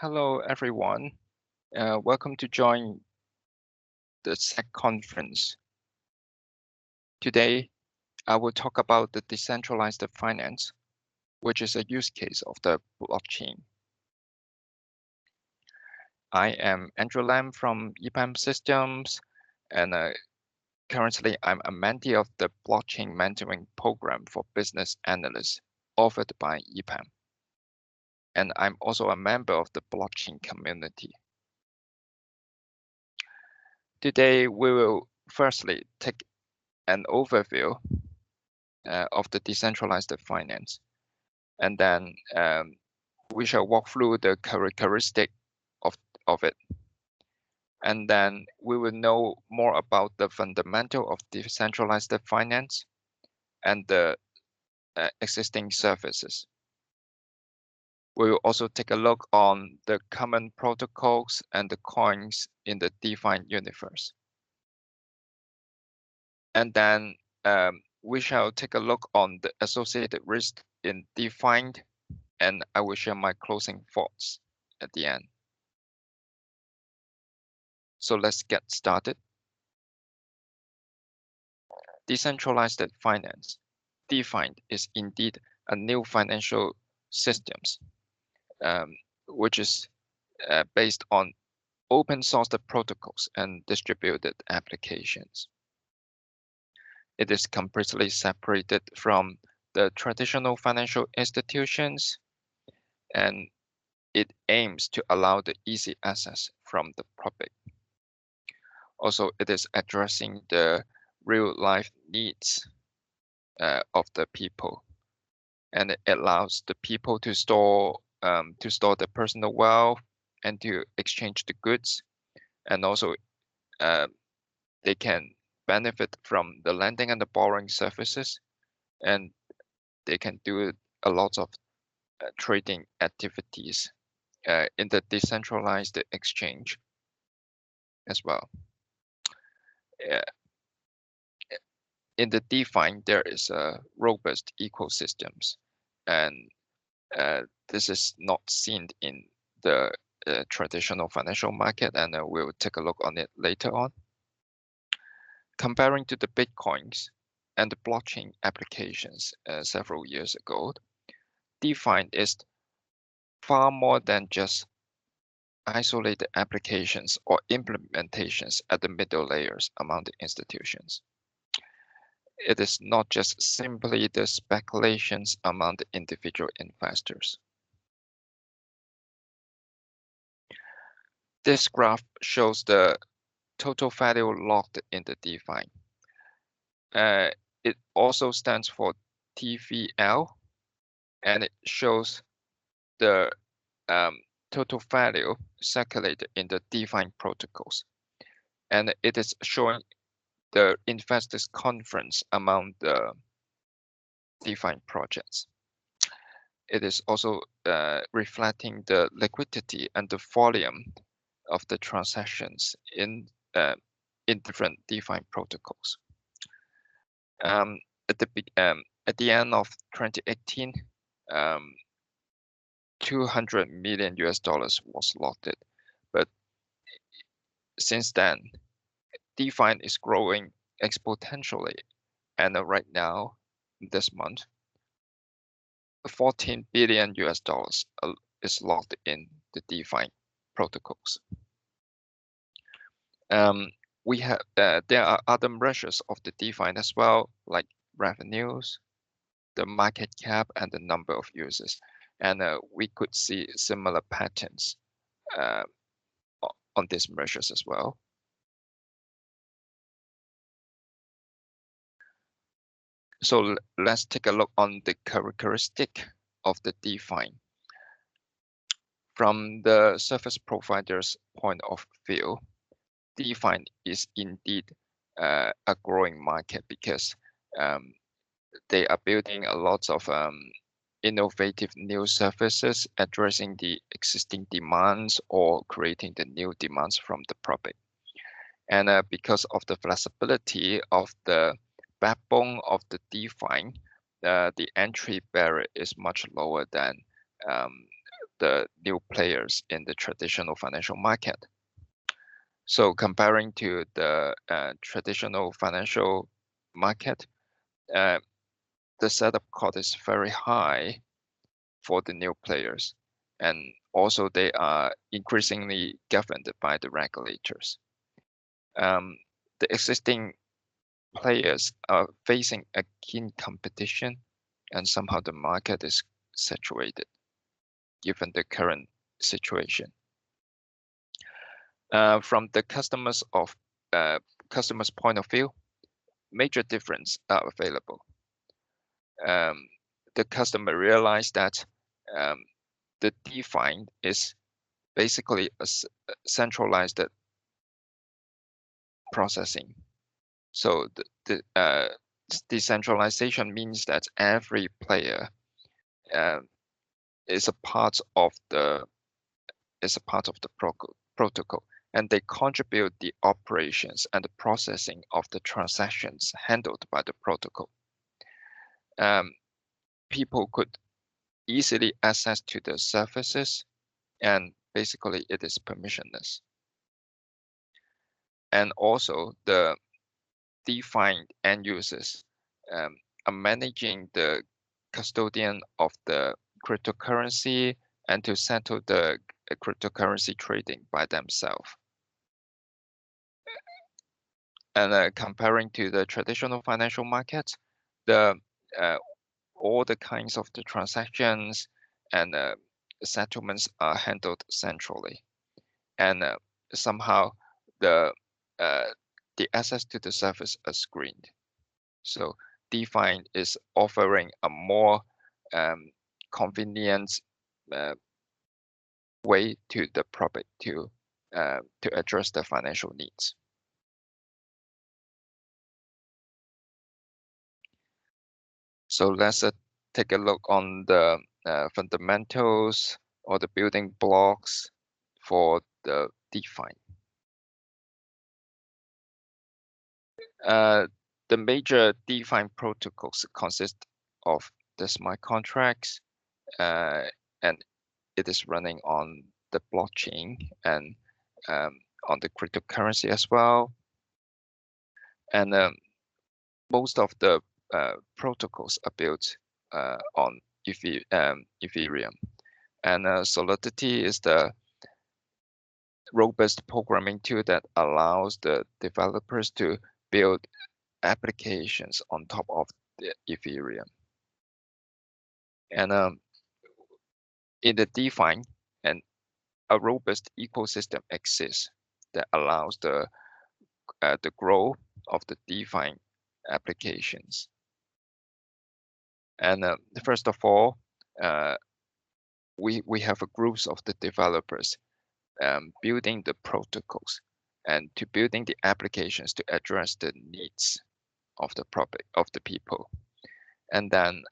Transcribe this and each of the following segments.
Hello, everyone. Welcome to join the SEC conference. Today, I will talk about the decentralized finance, which is a use case of the blockchain. I am Andrew Lam from EPAM Systems, and currently I'm a mentee of the Blockchain Mentoring Program for Business Analysts offered by EPAM. And I'm also a member of the blockchain community. Today, we will firstly take an overview of the decentralized finance. And then we shall walk through the characteristic of it. And then we will know more about the fundamental of decentralized finance and the existing services. We will also take a look on the common protocols and the coins in the DeFi universe. And then we shall take a look on the associated risk in DeFi, and I will share my closing thoughts at the end. So let's get started. Decentralized finance, DeFi, is indeed a new financial systems, which is based on open source protocols and distributed applications. It is completely separated from the traditional financial institutions, and it aims to allow the easy access from the public. Also, it is addressing the real-life needs of the people, and it allows the people to store the personal wealth and to exchange the goods, and also they can benefit from the lending and the borrowing services, and they can do a lot of trading activities in the decentralized exchange as well. In the DeFi, there is a robust ecosystems, and this is not seen in the traditional financial market, and we'll take a look on it later on. Comparing to the Bitcoins and the blockchain applications several years ago, DeFi is far more than just isolated applications or implementations at the middle layers among the institutions. It is not just simply the speculations among the individual investors. This graph shows the total value locked in the DeFi. It also stands for TVL, and it shows the total value circulated in the DeFi protocols. And it is showing the investors' confidence among the DeFi projects. It is also reflecting the liquidity and the volume of the transactions in different DeFi protocols. At the end of 2018, $200 million was locked, but since then, DeFi is growing exponentially, and right now, this month, $14 billion is locked in the DeFi protocols. We have there are other measures of the DeFi as well, like revenues, the market cap, and the number of users, and we could see similar patterns on these measures as well. So let's take a look on the characteristic of the DeFi. From the service provider's point of view, DeFi is indeed a growing market because they are building a lot of innovative new services addressing the existing demands or creating the new demands from the public. And because of the flexibility of the backbone of the DeFi, the entry barrier is much lower than the new players in the traditional financial market. So comparing to the traditional financial market, the setup cost is very high for the new players, and also they are increasingly governed by the regulators. The existing players are facing a keen competition, and somehow the market is saturated given the current situation. From the customers' point of view, major differences are available. The customer realized that the DeFi is basically a centralized processing. So the decentralization means that every player is a part of the protocol, and they contribute the operations and the processing of the transactions handled by the protocol. People could easily access to the services, and basically it is permissionless. And also the defined end users are managing the custodian of the cryptocurrency and to settle the cryptocurrency trading by themselves. And comparing to the traditional financial markets, all the kinds of the transactions and settlements are handled centrally, and somehow the access to the service are screened. So DeFi is offering a more convenient way to the public to address the financial needs. So let's take a look on the fundamentals or the building blocks for the DeFi. The major DeFi protocols consist of the smart contracts, and it is running on the blockchain and on the cryptocurrency as well. And most of the protocols are built on Ethereum. And Solidity is the robust programming tool that allows the developers to build applications on top of the Ethereum. And in the DeFi, and a robust ecosystem exists that allows the growth of the DeFi applications. And first of all, we have a groups of the developers building the protocols and to building the applications to address the needs of the people. And then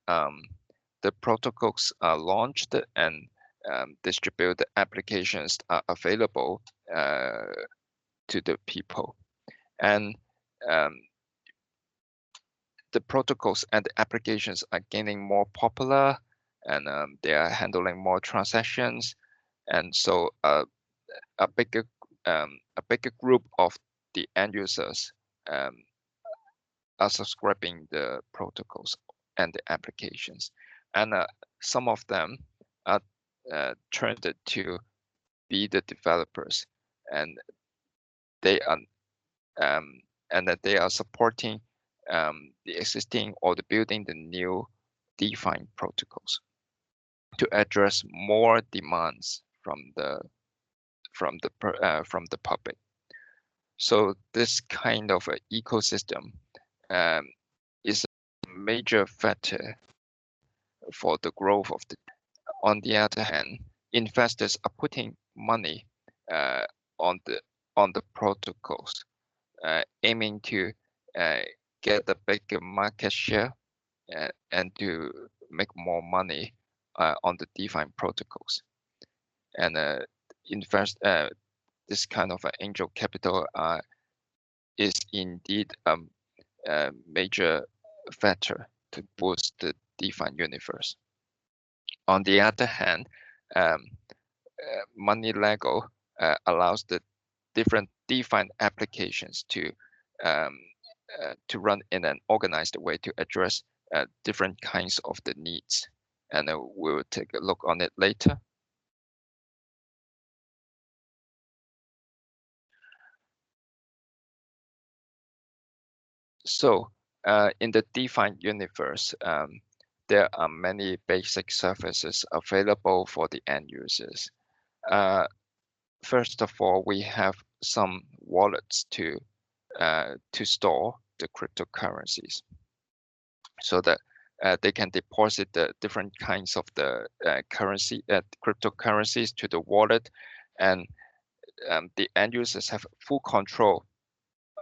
the protocols are launched and distributed applications are available to the people. And the protocols and the applications are getting more popular, and they are handling more transactions. And so a bigger group of the end users are subscribing the protocols and the applications, and some of them are turned to be the developers, and they are that they are supporting the existing or the building the new DeFi protocols to address more demands from the public. So this kind of ecosystem is a major factor for the growth of the. On the other hand, investors are putting money on the protocols, aiming to get a bigger market share and to make more money on the DeFi protocols. And this kind of angel capital is indeed a major factor to boost the DeFi universe. On the other hand, MoneyLego allows the different DeFi applications to run in an organized way to address different kinds of the needs, and we'll take a look on it later. So in the DeFi universe, there are many basic services available for the end users. First of all, we have some wallets to store the cryptocurrencies, so that they can deposit the different kinds of the cryptocurrencies to the wallet, and the end users have full control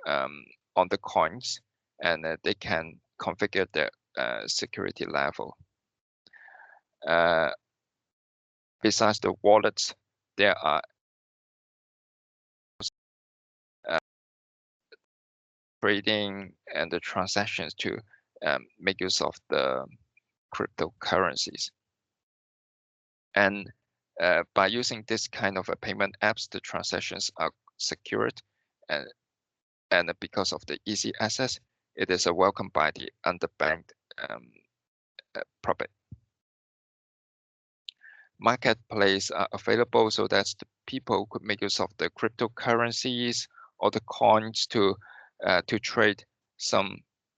on the coins, and they can configure the security level. Besides the wallets, there are trading and the transactions to make use of the cryptocurrencies. And by using this kind of payment apps, the transactions are secured, and because of the easy access, it is welcomed by the underbanked public. Marketplace are available so that the people could make use of the cryptocurrencies or the coins to trade some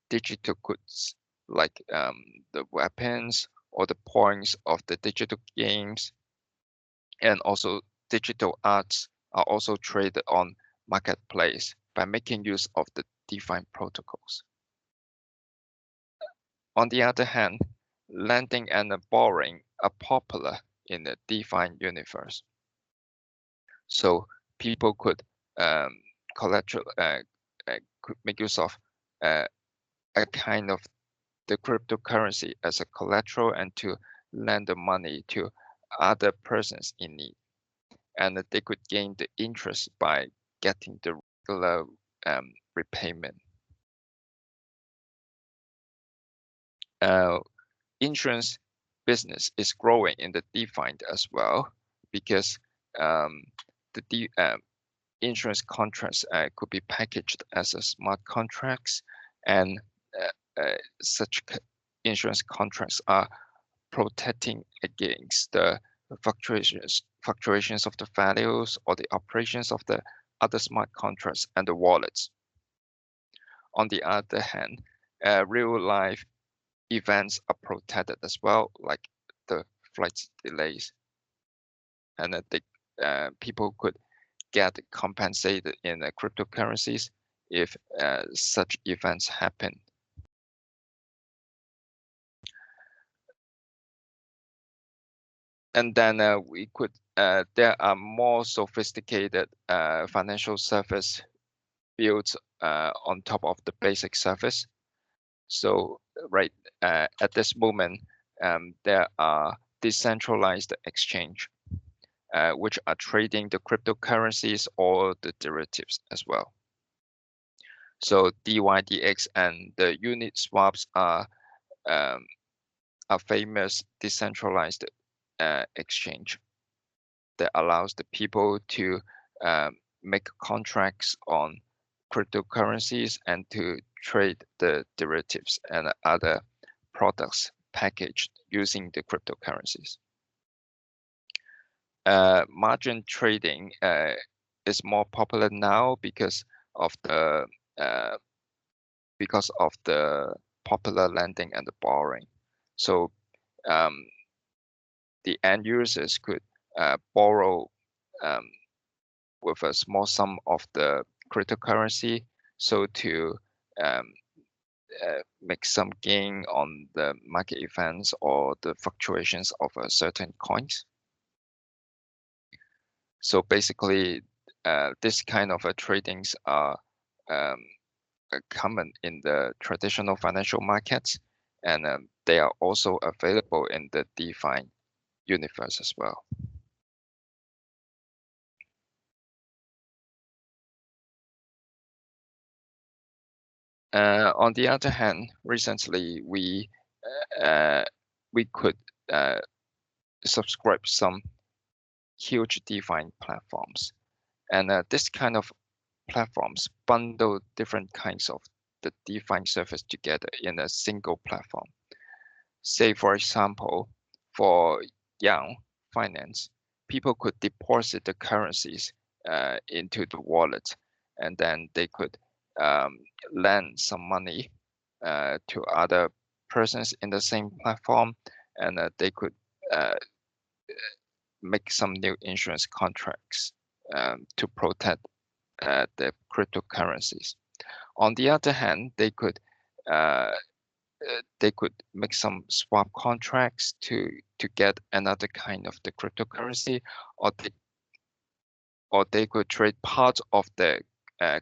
digital goods, like the weapons or the points of the digital games, and also digital arts are also traded on marketplace by making use of the DeFi protocols. On the other hand, lending and borrowing are popular in the DeFi universe. So people could could make use of a kind of the cryptocurrency as a collateral and to lend the money to other persons in need, and they could gain the interest by getting the regular repayment. Insurance business is growing in the DeFi as well, because the insurance contracts could be packaged as a smart contracts, and such insurance contracts are protecting against the fluctuations of the values or the operations of the other smart contracts and the wallets. On the other hand, real life events are protected as well, like the flight delays, and people could get compensated in cryptocurrencies if such events happen. And then we could there are more sophisticated financial service built on top of the basic service. So at this moment, there are decentralized exchange, which are trading the cryptocurrencies or the derivatives as well. So DYDX and the Uniswaps are famous decentralized exchange that allows the people to make contracts on cryptocurrencies and to trade the derivatives and other products packaged using the cryptocurrencies. Margin trading is more popular now because of the popular lending and the borrowing. So the end users could borrow with a small sum of the cryptocurrency, so to make some gain on the market events or the fluctuations of a certain coins. So basically, this kind of tradings are common in the traditional financial markets, and they are also available in the DeFi universe as well. On the other hand, recently we could subscribe some huge DeFi platforms. And this kind of platforms bundle different kinds of the DeFi service together in a single platform. Say, for example, for Yang Finance, people could deposit the currencies into the wallet, and then they could lend some money to other persons in the same platform, and they could make some new insurance contracts to protect the cryptocurrencies. On the other hand, they could make some swap contracts to get another kind of the cryptocurrency, or they could trade parts of the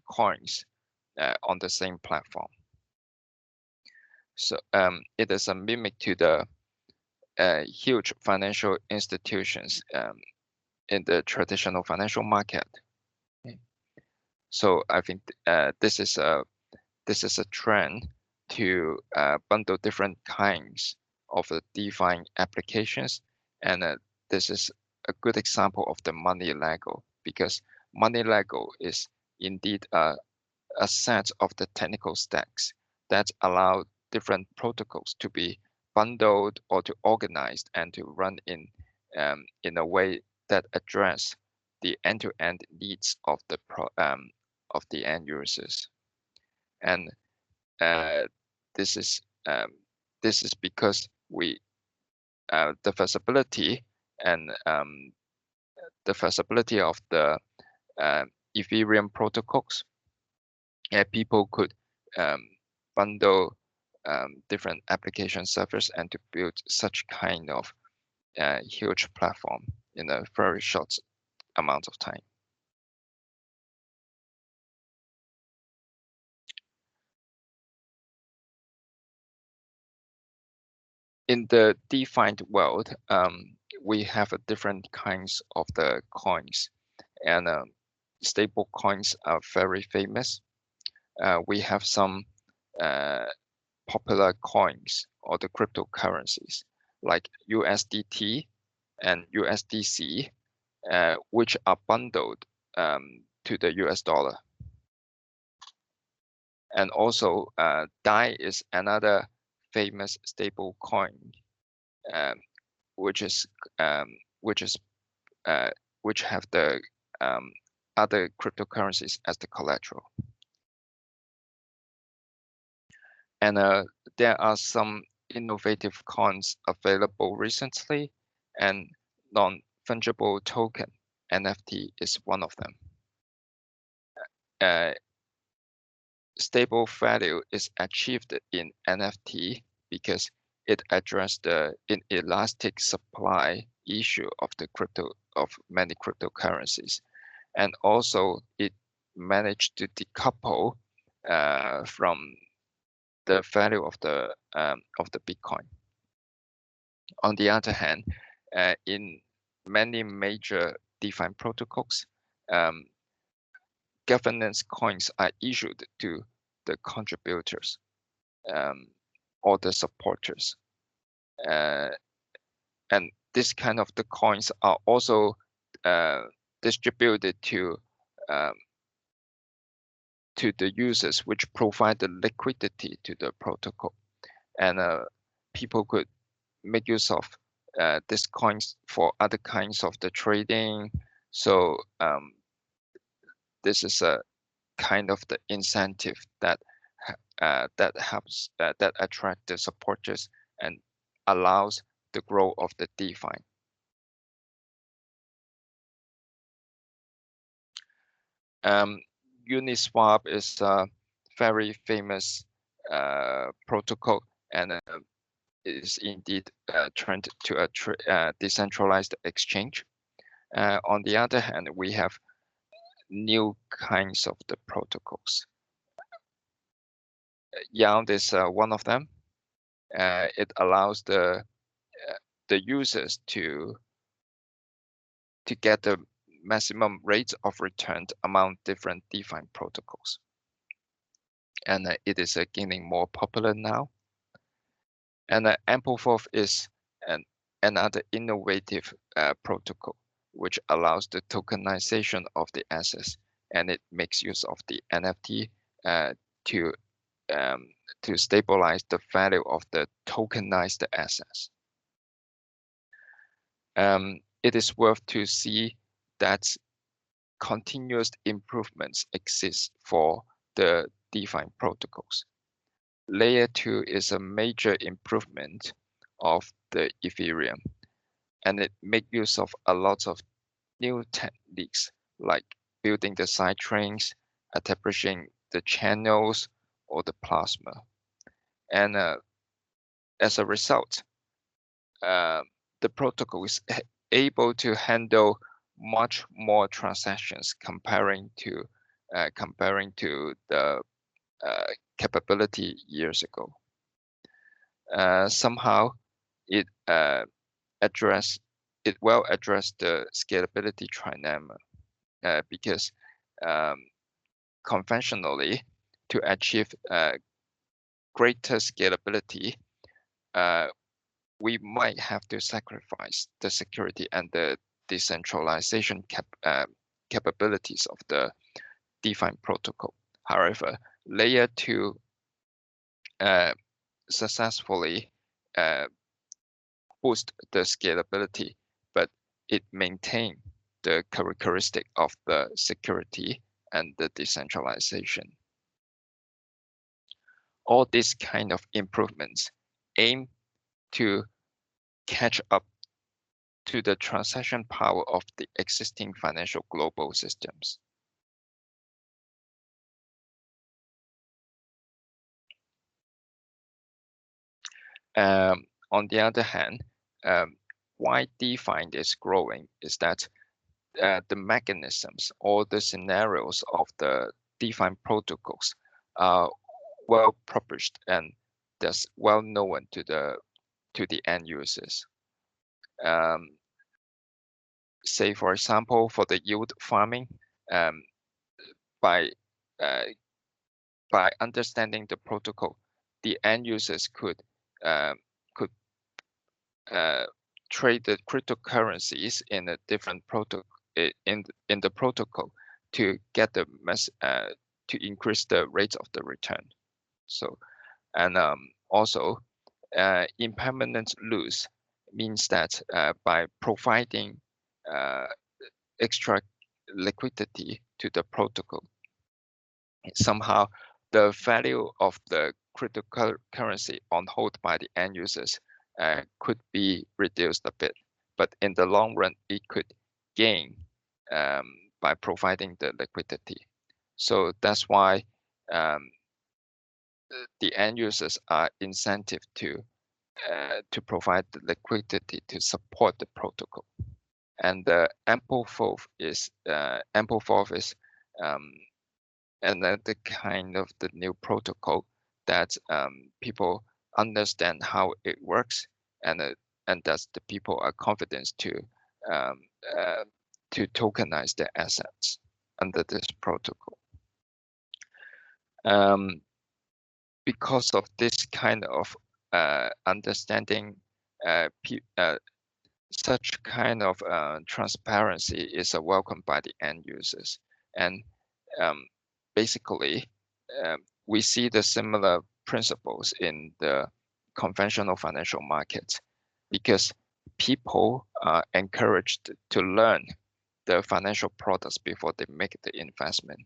coins on the same platform. So it is a mimic to the huge financial institutions in the traditional financial market. Okay. So I think this is a trend to bundle different kinds of the DeFi applications, and this is a good example of the money Lego, because money Lego is indeed a set of the technical stacks that allow different protocols to be bundled or to organized and to run in a way that address the end-to-end needs of the end users. And this is because the feasibility and the feasibility of the Ethereum protocols, people could bundle different application servers and to build such kind of huge platform in a very short amount of time. In the DeFi world, we have different kinds of the coins, and stable coins are very famous. We have some popular coins or the cryptocurrencies like USDT and USDC, which are bundled to the US dollar. And also, DAI is another famous stable coin, which have the other cryptocurrencies as the collateral. And there are some innovative coins available recently, and non-fungible token NFT is one of them. Stable value is achieved in NFT because it addressed the inelastic supply issue of many cryptocurrencies, and also it managed to decouple from the value of the Bitcoin. On the other hand, in many major DeFi protocols, governance coins are issued to the contributors or the supporters, and this kind of the coins are also distributed to the users, which provide the liquidity to the protocol, and people could make use of these coins for other kinds of the trading. So this is a kind of the incentive that helps that attract the supporters and allows the growth of the DeFi. Uniswap is a very famous protocol, and is indeed turned to a decentralized exchange. On the other hand, we have new kinds of the protocols. Yang is one of them. It allows the users to get the maximum rate of return among different DeFi protocols, and it is getting more popular now. And Ampleforth is another innovative protocol. which allows the tokenization of the assets, and it makes use of the NFT to stabilize the value of the tokenized assets. It is worth to see that continuous improvements exist for the DeFi protocols. Layer 2 is a major improvement of the Ethereum, and it makes use of a lot of new techniques like building the sidechains, establishing the channels, or the plasma. And as a result, the protocol is able to handle much more transactions comparing to the capability years ago. Somehow, it will address the scalability trilemma because conventionally, to achieve greater scalability, we might have to sacrifice the security and the decentralization capabilities of the DeFi protocol. However, Layer 2 successfully boost the scalability, but it maintains the characteristic of the security and the decentralization. All these kind of improvements aim to catch up to the transaction power of the existing financial global systems. On the other hand, why DeFi is growing is that the mechanisms or the scenarios of the DeFi protocols are well published and thus well known to the end users. Say, for example, for the yield farming, by understanding the protocol, the end users could trade the cryptocurrencies in a different protocol in the protocol to get the to increase the rate of the return. So, and also, impermanent loss means that by providing extra liquidity to the protocol, somehow the value of the cryptocurrency on hold by the end users could be reduced a bit, but in the long run, it could gain by providing the liquidity. So that's why the end users are incentive to provide the liquidity to support the protocol. And the Ampleforth is another kind of the new protocol that people understand how it works, and that the people are confident to tokenize their assets under this protocol. Because of this kind of understanding, such kind of transparency is welcomed by the end users, and basically, we see the similar principles in the conventional financial markets, because people are encouraged to learn the financial products before they make the investment,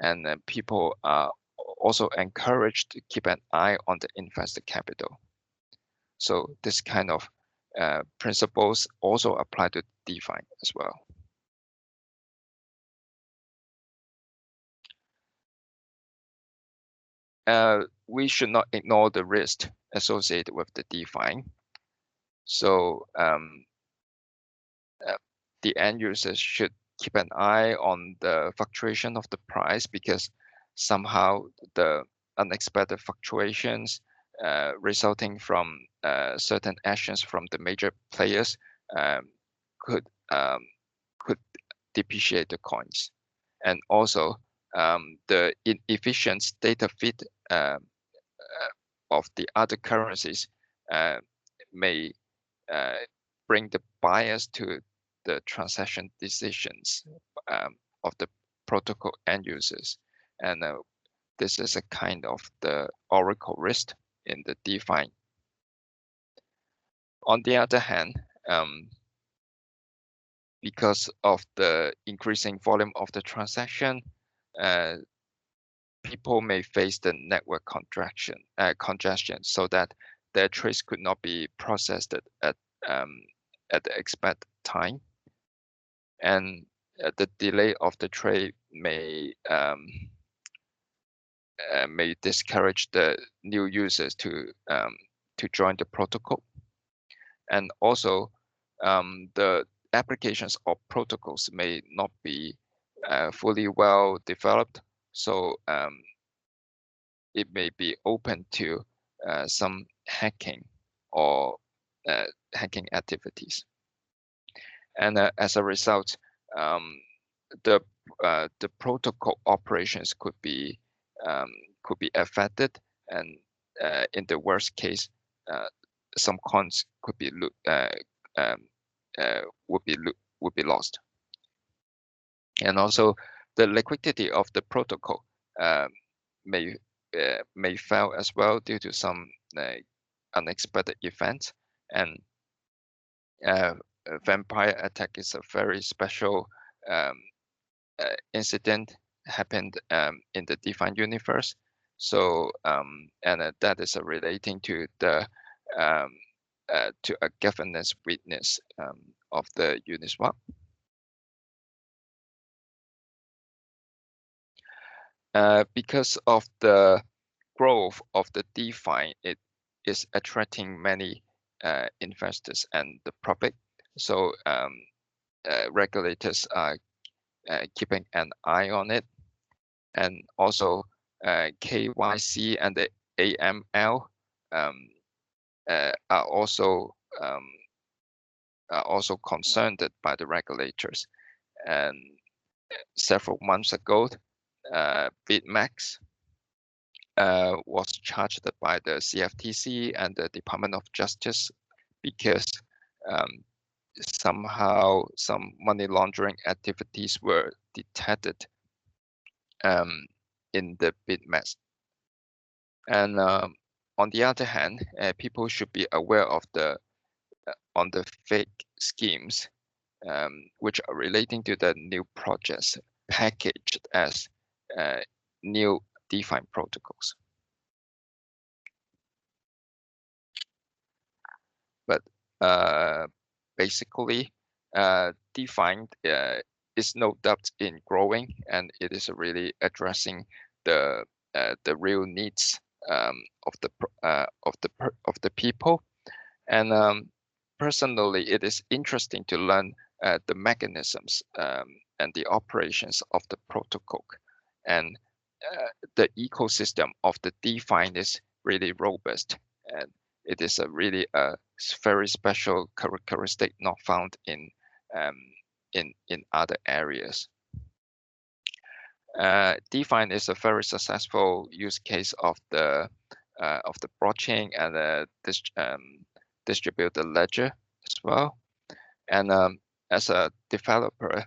and people are also encouraged to keep an eye on the investor capital. So this kind of principles also apply to DeFi as well. We should not ignore the risk associated with the DeFi. So the end users should keep an eye on the fluctuation of the price, because somehow the unexpected fluctuations resulting from certain actions from the major players could depreciate the coins, and also the inefficient data feed of the other currencies may bring the bias to the transaction decisions of the protocol end users. And this is a kind of the Oracle risk in the DeFi. On the other hand, because of the increasing volume of the transaction, people may face the network congestion, so that their trades could not be processed at the expected time, and the delay of the trade may discourage the new users to join the protocol, and also the applications or protocols may not be fully well developed, so it may be open to some hacking or hacking activities, and as a result, the protocol operations could be affected, and in the worst case, some coins could be would be lost, and also the liquidity of the protocol may fail as well due to some unexpected events. And vampire attack is a very special incident happened in the DeFi universe. So and that is relating to the to a governance weakness of the Uniswap. Because of the growth of the DeFi, it is attracting many investors and the public. So regulators are keeping an eye on it, and also KYC and the AML are also concerned by the regulators. And several months ago, BitMEX was charged by the CFTC and the Department of Justice because somehow some money laundering activities were detected in the BitMEX. And on the other hand, people should be aware of the fake schemes which are relating to the new projects packaged as new DeFi protocols. But basically, DeFi is no doubt in growing, and it is really addressing the real needs of the people. And personally, it is interesting to learn the mechanisms and the operations of the protocol, and the ecosystem of the DeFi is really robust, and it is a really very special characteristic not found in other areas. DeFi is a very successful use case of the blockchain and distributed ledger as well. And as a developer,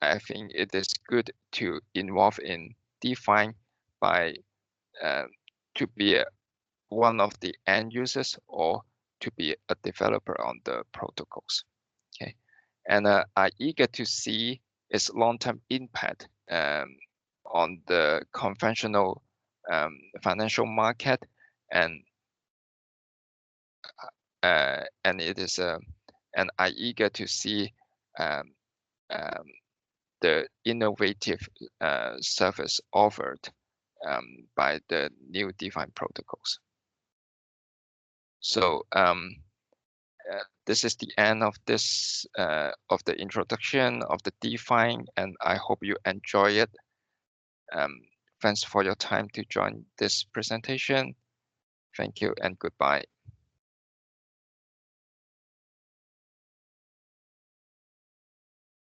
I think it is good to involve in DeFi by to be one of the end users or to be a developer on the protocols. Okay, and I'm eager to see its long-term impact on the conventional financial market, and it is and I'm eager to see the innovative service offered by the new DeFi protocols. So this is the end of this of the introduction of the DeFi, and I hope you enjoy it. Thanks for your time to join this presentation. Thank you and goodbye.